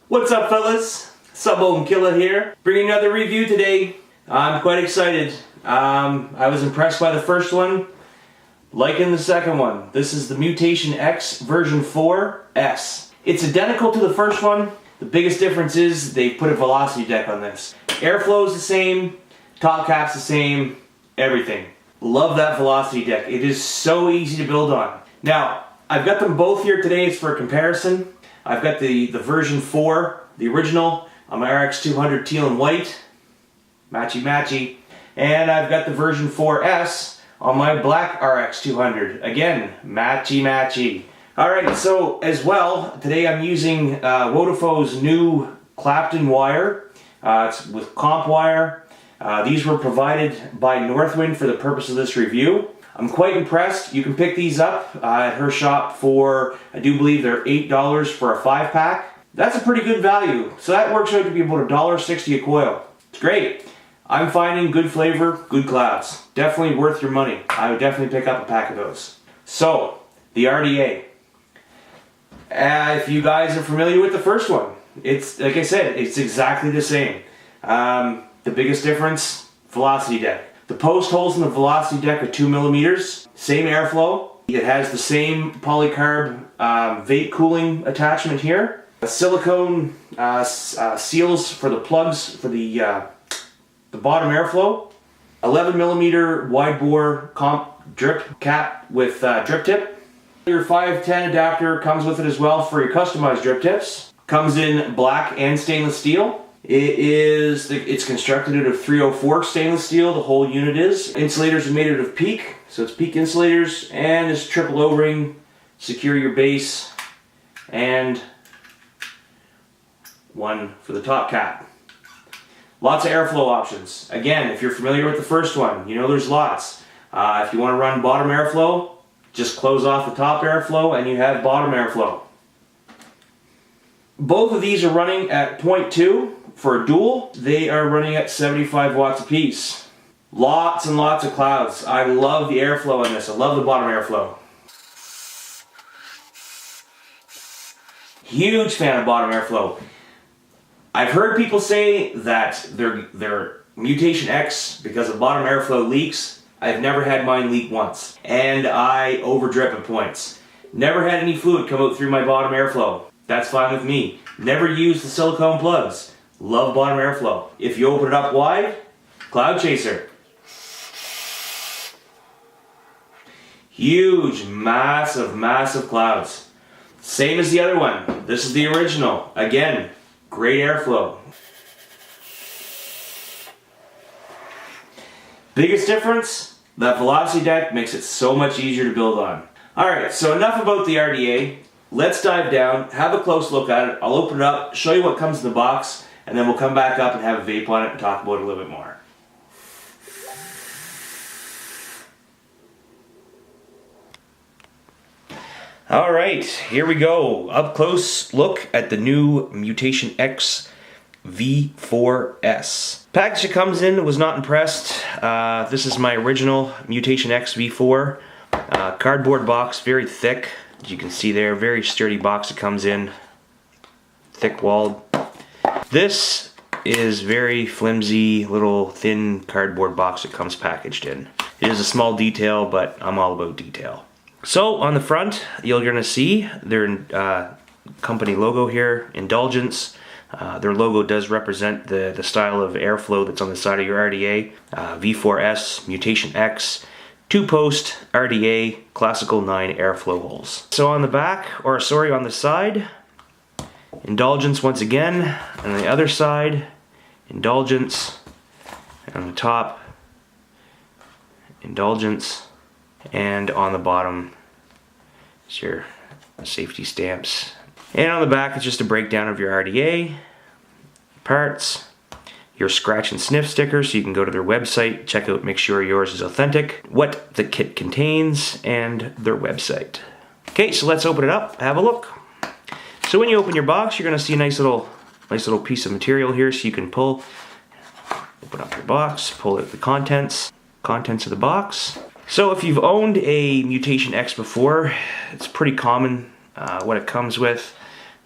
What's up, fellas? Sub-Ohm Killa here, bringing another review today. I'm quite excited. I was impressed by the first one, liking the second one. This is the Mutation X version 4S. It's identical to the first one. The biggest difference is they put a velocity deck on this. Airflow is the same, top cap's the same, everything. Love that velocity deck. It is so easy to build on. Now, I've got them both here today. It's for a comparison. I've got the version 4, the original, on my RX200 teal and white, matchy matchy, and I've got the version 4S on my black RX200, again, matchy matchy. Alright, so as well, today I'm using Wotofo's new Clapton wire. It's with comp wire. These were provided by Northwind for the purpose of this review. I'm quite impressed. You can pick these up at her shop for, I do believe they're $8 for a 5-pack. That's a pretty good value. So that works out to be about $1.60 a coil. It's great. I'm finding good flavor, good clouds. Definitely worth your money. I would definitely pick up a pack of those. So, the RDA. If you guys are familiar with the first one, it's, like I said, it's exactly the same. The biggest difference, velocity deck. The post holes in the velocity deck are 2 millimeters, same airflow. It has the same polycarb vape cooling attachment here. Silicone seals for the plugs for the bottom airflow. 11 millimeter wide bore comp drip cap with drip tip. Your 510 adapter comes with it as well for your customized drip tips. Comes in black and stainless steel. It's constructed out of 304 stainless steel, the whole unit is. Insulators are made out of PEEK, so it's PEEK insulators, and this triple O-ring, secure your base, and one for the top cap. Lots of airflow options. Again, if you're familiar with the first one, you know there's lots. If you want to run bottom airflow, just close off the top airflow and you have bottom airflow. Both of these are running at 0.2. For a dual, they are running at 75 watts apiece. Lots and lots of clouds. I love the airflow on this. I love the bottom airflow. Huge fan of bottom airflow. I've heard people say that their Mutation X, because of bottom airflow, leaks. I've never had mine leak once. And I overdrip at points. Never had any fluid come out through my bottom airflow. That's fine with me. Never used the silicone plugs. Love bottom airflow. If you open it up wide, cloud chaser. Huge, massive, massive clouds. Same as the other one. This is the original. Again, great airflow. Biggest difference, that velocity deck makes it so much easier to build on. Alright, so enough about the RDA. Let's dive down, have a close look at it. I'll open it up, show you what comes in the box, and then we'll come back up and have a vape on it and talk about it a little bit more. Alright, here we go. Up close look at the new Mutation X V4S. Package it comes in, was not impressed. This is my original Mutation X V4. Cardboard box, very thick. As you can see there, very sturdy box it comes in. Thick walled. This is very flimsy, little thin cardboard box it comes packaged in. It is a small detail, but I'm all about detail. So on the front, you're going to see their company logo here, Indulgence. Their logo does represent the style of airflow that's on the side of your RDA. V4S, Mutation X, 2-post RDA, classical 9 airflow holes. So on the back, or sorry, on the side, Indulgence once again, and on the other side, Indulgence, and on the top, Indulgence, And on the bottom is your safety stamps. And on the back it's just a breakdown of your RDA parts, your scratch and sniff sticker, so you can go to their website, check out, make sure yours is authentic, what the kit contains, and their website. Okay, so let's open it up, have a look. So when you open your box, you're gonna see a nice little piece of material here, so you can open up your box, pull out the contents of the box. So if you've owned a Mutation X before, it's pretty common what it comes with.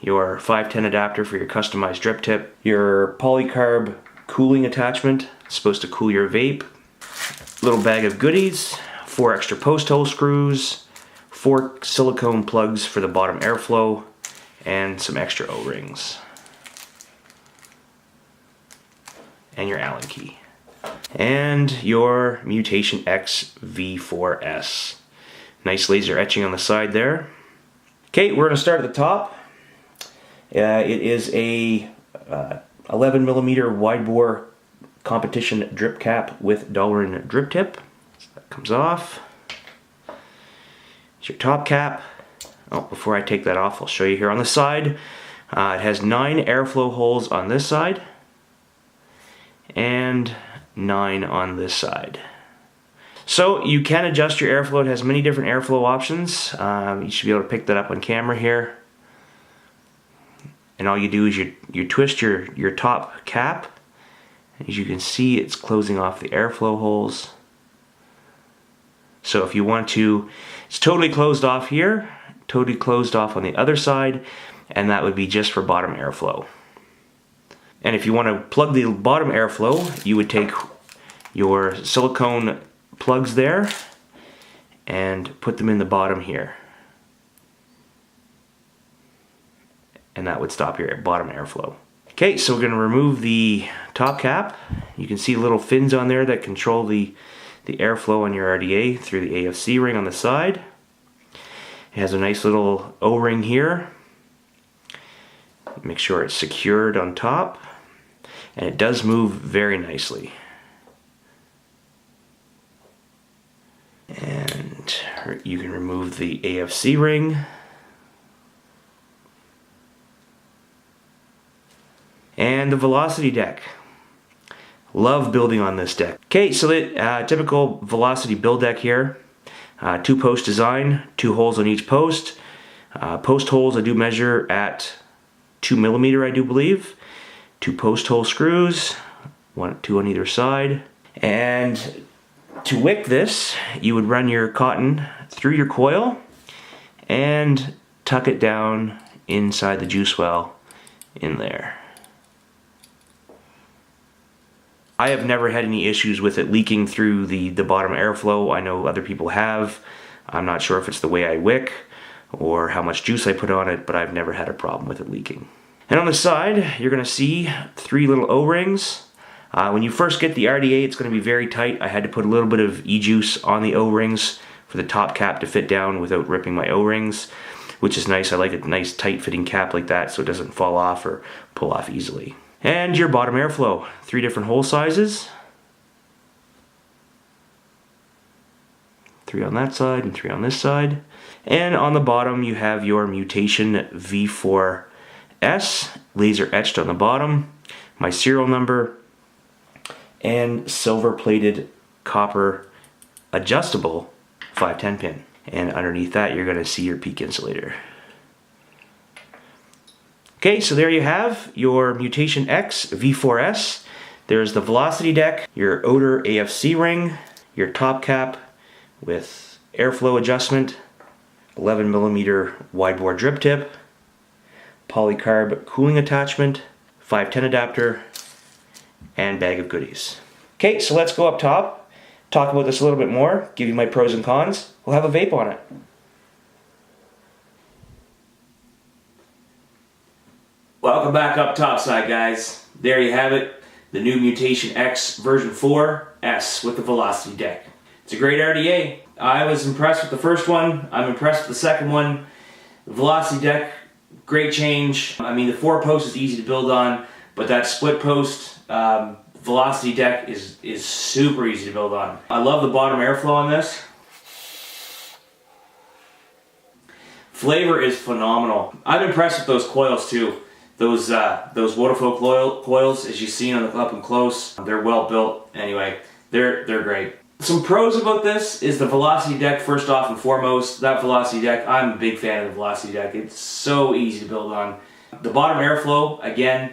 Your 510 adapter for your customized drip tip, your polycarb cooling attachment, it's supposed to cool your vape, little bag of goodies, 4 extra post hole screws, 4 silicone plugs for the bottom airflow, and some extra O-rings. And your Allen key. And your Mutation X V4S. Nice laser etching on the side there. Okay, we're going to start at the top. It is a 11mm wide bore competition drip cap with Dollar drip tip. So that comes off. It's your top cap. Oh, before I take that off, I'll show you here on the side. It has 9 airflow holes on this side and 9 on this side. So you can adjust your airflow. It has many different airflow options. You should be able to pick that up on camera here. And all you do is you twist your top cap. As you can see, it's closing off the airflow holes. So if you want to, it's totally closed off here, totally closed off on the other side, and that would be just for bottom airflow. And if you want to plug the bottom airflow, you would take your silicone plugs there and put them in the bottom here. And that would stop your bottom airflow. Okay, so we're going to remove the top cap. You can see little fins on there that control the airflow on your RDA through the AFC ring on the side. It has a nice little O-ring here. Make sure it's secured on top. And it does move very nicely. And you can remove the AFC ring. And the velocity deck. Love building on this deck. Okay, so the typical velocity build deck here. 2-post design, 2 holes on each post. Post holes I do measure at 2mm, I do believe. 2 post hole screws, 2 on either side. And to wick this, you would run your cotton through your coil and tuck it down inside the juice well in there. I have never had any issues with it leaking through the bottom airflow. I know other people have. I'm not sure if it's the way I wick or how much juice I put on it, but I've never had a problem with it leaking. And on the side, you're going to see 3 little O-rings. When you first get the RDA, it's going to be very tight. I had to put a little bit of E-juice on the O-rings for the top cap to fit down without ripping my O-rings, which is nice. I like a nice tight fitting cap like that so it doesn't fall off or pull off easily. And your bottom airflow, 3 different hole sizes. 3 on that side and 3 on this side. And on the bottom you have your Mutation V4S, laser etched on the bottom, my serial number, and silver plated copper adjustable 510 pin. And underneath that you're going to see your peak insulator. Okay, so there you have your Mutation X V4S. There's the velocity deck, your odor AFC ring, your top cap with airflow adjustment, 11mm wide bore drip tip, polycarb cooling attachment, 510 adapter, and bag of goodies. Okay, so let's go up top, talk about this a little bit more, give you my pros and cons. We'll have a vape on it. Welcome back up topside, guys. There you have it, the new Mutation X version 4S with the velocity deck. It's a great RDA. I was impressed with the first one. I'm impressed with the second one. The velocity deck, great change. I mean, the 4-post is easy to build on, but that split post velocity deck is super easy to build on. I love the bottom airflow on this. Flavor is phenomenal. I'm impressed with those coils too. Those Wotofo coils, as you've seen up and close, they're well built. Anyway, they're great. Some pros about this is the velocity deck. First off and foremost, that velocity deck, I'm a big fan of the velocity deck. It's so easy to build on. The bottom airflow, again,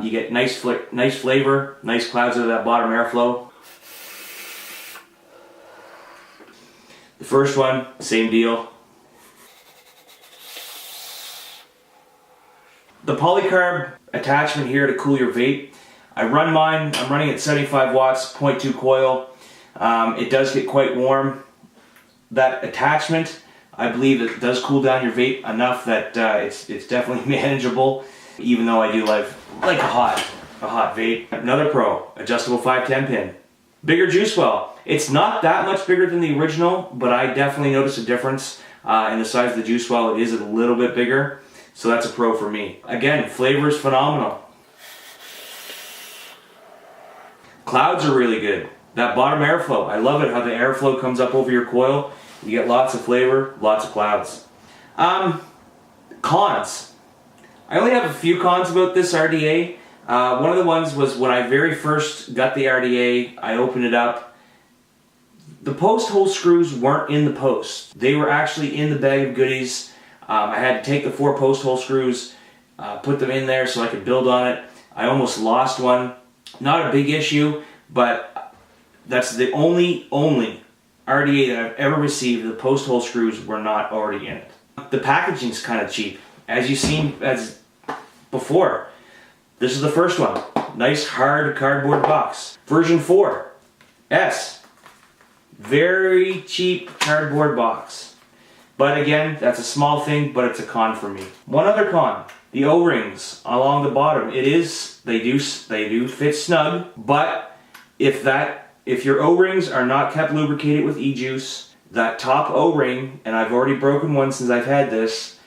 you get nice flavor, nice clouds out of that bottom airflow. The first one, same deal. The polycarb attachment here to cool your vape. I run mine, I'm running at 75 watts, 0.2 coil. It does get quite warm. That attachment, I believe it does cool down your vape enough that it's definitely manageable, even though I do like a hot vape. Another pro, adjustable 510 pin. Bigger juice well. It's not that much bigger than the original, but I definitely notice a difference in the size of the juice well. It is a little bit bigger, so that's a pro for me. Again, flavor is phenomenal. Clouds are really good. That bottom airflow, I love it how the airflow comes up over your coil. You get lots of flavor, lots of clouds. Cons. I only have a few cons about this RDA. One of the ones was when I very first got the RDA, I opened it up. The post hole screws weren't in the post. They were actually in the bag of goodies. I had to take the 4 post hole screws, put them in there so I could build on it. I almost lost one. Not a big issue, but that's the only RDA that I've ever received. The post hole screws were not already in it. The packaging's kind of cheap, as you've seen as before. This is the first one. Nice hard cardboard box. Version 4S. Very cheap cardboard box. But again, that's a small thing, but it's a con for me. One other con. The O-rings along the bottom. They do fit snug, but if your O-rings are not kept lubricated with e-juice, that top O-ring, and I've already broken one since I've had this,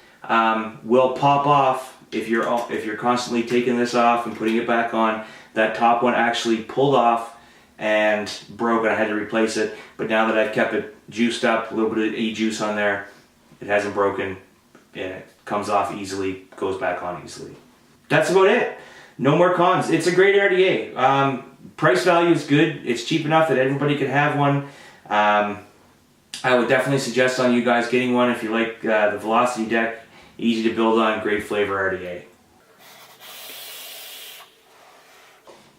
will pop off if you're constantly taking this off and putting it back on. That top one actually pulled off and broke, and I had to replace it. But now that I've kept it juiced up, a little bit of e-juice on there, it hasn't broken, and it comes off easily, goes back on easily. That's about it. No more cons. It's a great RDA. Price value is good. It's cheap enough that everybody could have one. I would definitely suggest on you guys getting one if you like the velocity deck. Easy to build on, great flavor RDA.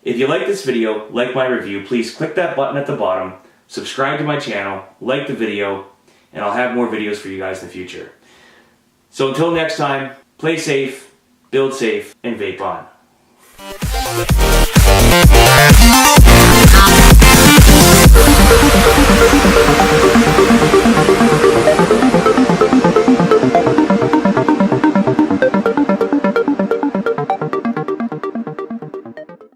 If you like this video, like my review, please click that button at the bottom, subscribe to my channel, like the video, and I'll have more videos for you guys in the future. So until next time, play safe, build safe, and vape on.